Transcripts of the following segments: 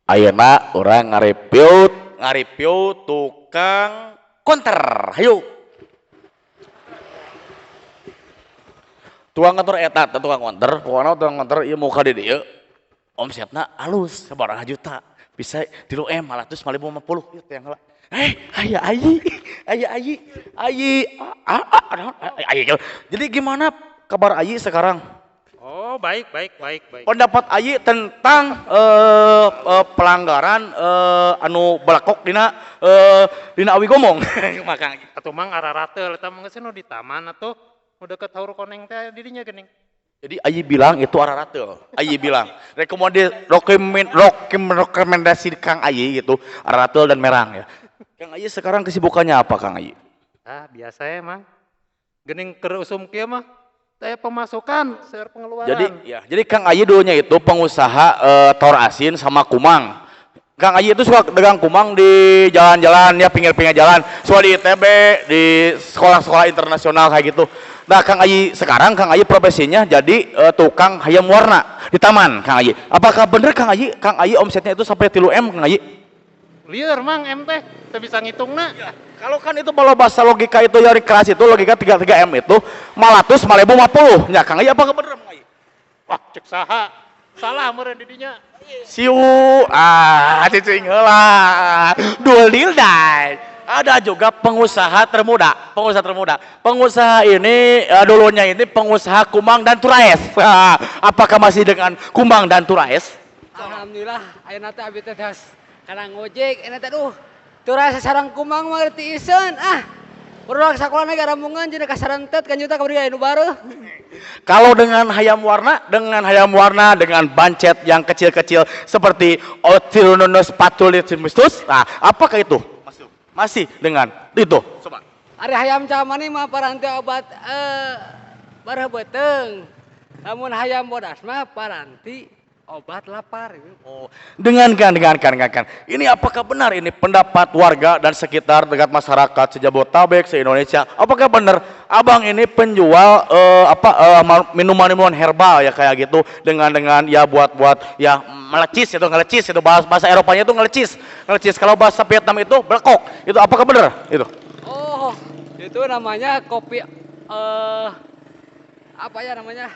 Ayeuna orang ngareview tukang konter. Hayu. Tukang konter eta tukang konter, pokoknya tukang konter ieu muka di dieu. Omsetna alus sabaraha juta. Bisa 3M malah terus 50 ieu teh yang heula. Aya ayi, aya ayi. Ayi. Jadi gimana kabar Ayi sekarang? Oh, baik. Pendapat Ayi tentang pelanggaran anu balakok dina Awi Gomong. Makang Atuh mang ararateul eta mah geus nu di taman atuh nu deket Haur Koneng teh didinya geuning. jadi Ayi bilang itu ararateul. Ayi bilang rekomendasi Kang Ayi gitu ararateul dan merang ya. Kang Ayi sekarang kesibukannya apa Kang Ayi? Biasa ya mang. Geuning keur usum kieu mah teh pemasukan, seueur pengeluaran. Jadi Kang Ayi dulunya itu pengusaha telur asin sama kumang. Kang Ayi itu suka dagang kumang di jalan-jalan ya pinggir-pinggir jalan, suka di ITB, di sekolah-sekolah internasional kayak gitu. Nah Kang Ayi sekarang Kang Ayi profesinya jadi tukang hayam warna di taman Kang Ayi. Apakah bener Kang Ayi omsetnya itu sampai 3M Kang Ayi? Lieur mang em teh teu bisa ngitungna. Ya, kalau kan itu kalau bahasa logika itu yang keras itu logika 3M itu malatus 50 nya Kang Ayi apakah bener Kang Ayi? Wah, cek saha? Salah meureun didinya. Siu cicing heula dual deal dai. Ada juga pengusaha termuda. Pengusaha ini dulunya ini pengusaha kumang dan turaes. Apakah masih dengan kumang dan turaes? Alhamdulillah ayeuna teh abi teh kana ngojek enak teh teu rasa sareng kumang mah ti iseun budak sakola negara mungan jeung kasarentet kan juta kabari anu baru. Kalau dengan hayam warna, dengan bancet yang kecil-kecil seperti Othilonus patulitismus, apakah itu? Masih dengan itu? Coba. Ari hayam camani mah paranti obat bareuh beuteung. Lamun hayam bodas mah paranti obat lapar. Oh, dengarkan. Ini apakah benar ini pendapat warga dan sekitar dekat masyarakat sejabotabek se-Indonesia? Apakah benar Abang ini penjual minuman-minuman herbal ya kayak gitu dengan ya buat ya ngelecis itu bahasa Eropanya itu ngelecis. Kalau bahasa Vietnam itu belekok. Itu apakah benar itu? Oh, itu namanya kopi apa ya namanya?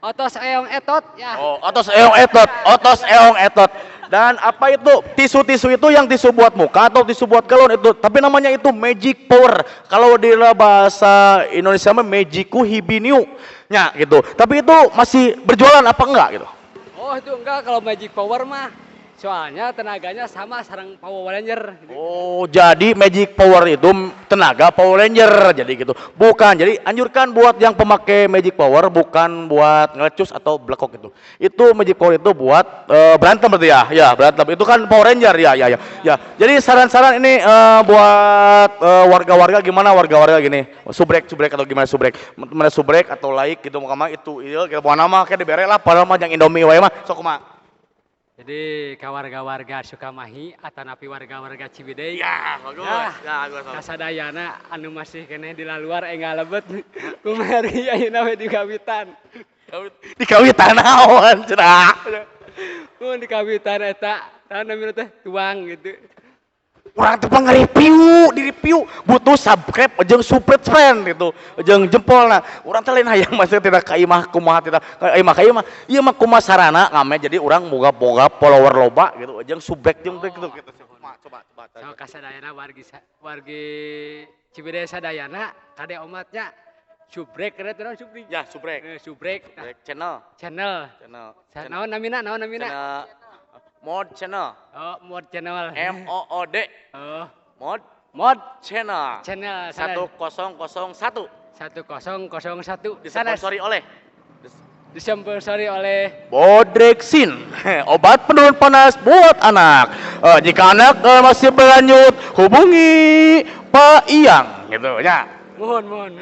Otos eong etot ya. Oh, otos eong etot. Dan apa itu? Tisu-tisu itu yang tisu buat muka atau tisu buat galon itu. Tapi namanya itu Magic Power. Kalau di bahasa Indonesia mah Magicku Hibiniu. Ya gitu. Tapi itu masih berjualan apa enggak gitu? Oh, itu enggak kalau Magic Power mah. Soalnya tenaganya sama sareng Power Ranger. Oh, jadi Magic Power itu tenaga Power Ranger jadi gitu. Bukan. Jadi anjurkan buat yang pemakai Magic Power bukan buat ngelecus atau blekok itu. Itu Magic Power itu buat berantem berarti ya. Ya, berantem. Itu kan Power Ranger ya. Jadi saran-saran ini buat warga-warga gimana warga-warga gini. Subrek atau gimana subrek? Mana subrek atau like gitu mah itu ieu kita bawa nama kayak dibere lah padahal mah yang Indomie wae mah sok kumaha. Jadi ke warga-warga Sukamahi atanapi warga-warga Ciwidey. Ya, bagus. Bagus. Kasadayana anu masih kene di luar enggak lebet. Kumari ayeuna we di kawitan. Di kawitan naon cenah. Mun di kawitan eta tahan namina teh tuang gitu. Urang teh di review butuh subscribe jeung support friend gitu jeung jempolna urang teh lain hayang mah tidak ka imah kumaha tidak ka imah ieu mah kumaha sarana ngame jadi urang boga follower loba gitu jeung subrek jeung gitu coba so kasadayana wargi Ciwidey sadayana kade omatnya subrek kena teu subrek ya subrek channel naon namina Mod channel. Oh, mod channel. MOOD. Oh, mod channel. 1001. 1001. Disponsori oleh Bodrexin, obat penurun panas buat anak. Jika anak masih berlanjut, hubungi Pak Iyang, gitu ya. Mohon.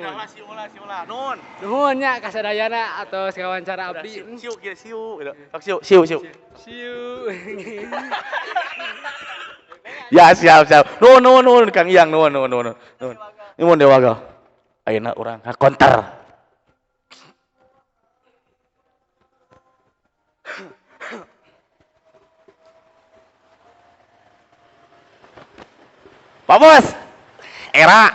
Nuhun nya kasadayana atau wawancara abdi. Siu. Ya siap. Nuhun Kang Iyang nuhun. Nuhun dewaga. Ayeuna urang konter. Pak Bos. Era.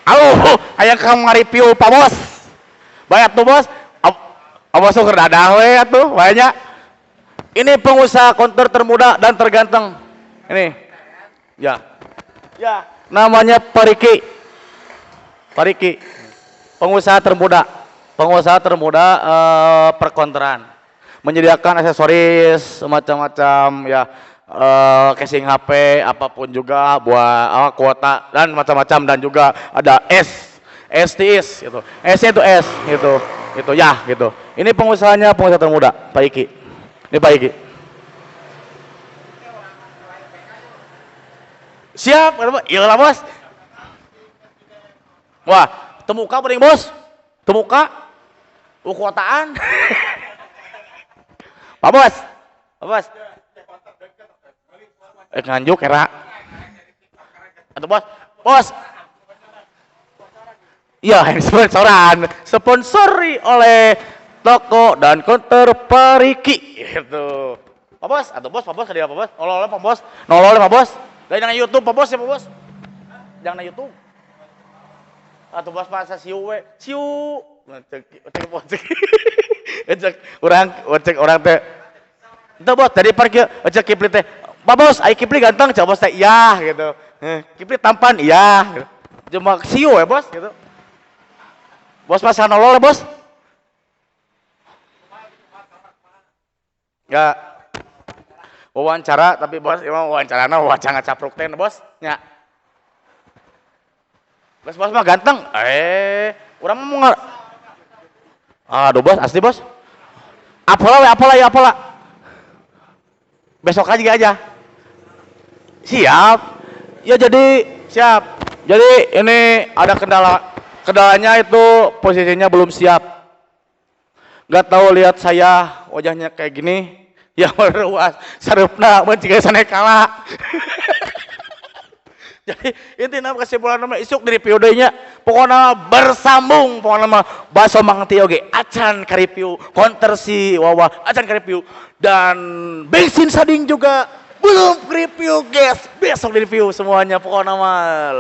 Halo, aya kamu nge-review Pak Bos. Bayat tuh Bos. Bos keur dadah we atuh, banyak. Ini pengusaha konter termuda dan terganteng. Ini. Ya. Ya, namanya Pariki. Pariki. Pengusaha termuda. Pengusaha termuda perkonteran. Menyediakan aksesoris macam-macam ya, casing HP apapun juga buat kuota dan macam-macam, dan juga ada STIS gitu. S-nya itu S gitu ya gitu. Ini pengusahanya pengusaha termuda Pak Iki. Ini Pak Iki. Siap, iya lah Bos. Wah, temuka bening Bos. Temuka ukuotaan. Pak Bos. Pak Bos. Nganjuk era. Atau Bos. Bos. Iya, sponsoran. Sponsori oleh toko dan konter Pariki gitu. Pak Bos, atau Bos, Pak Bos ada apa Bos? Nolol Pak Bos. Nolol Pak Bos. Jangan YouTube Pak Bos ya Pak Bos. Jangan YouTube. Atau Bos pas siu we. Siu. Cek orang teh. Itu Bos dari parkir cek Kipli teh. Pak Bos, ai Kipli ganteng, cak Bos teh iya gitu. Kipli tampan iya gitu. Cuma siu ya Bos gitu. Bos pas nolol ya Bos. Ya. Wawancara tapi Bos emang wawancarana wawancara capruk teh Bos nya. Bos mah ganteng. Urang mau aduh Bos, asli Bos. Apalah. Besok aja. Siap. Ya jadi siap. Jadi ini ada kendala. Kendalanya itu posisinya belum siap. Gak tahu lihat saya wajahnya kayak gini. Ya meruas sarupna mencegah sana kalah. Jadi intinya kesimpulan nama isuk dari periodenya pokoknya bersambung, pokoknya baso mangti oge acan kareview konter si Wawa acan kareview dan bensin sading juga belum review guys, besok di review semuanya, pokoknya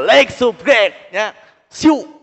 like subscribe ya. See you.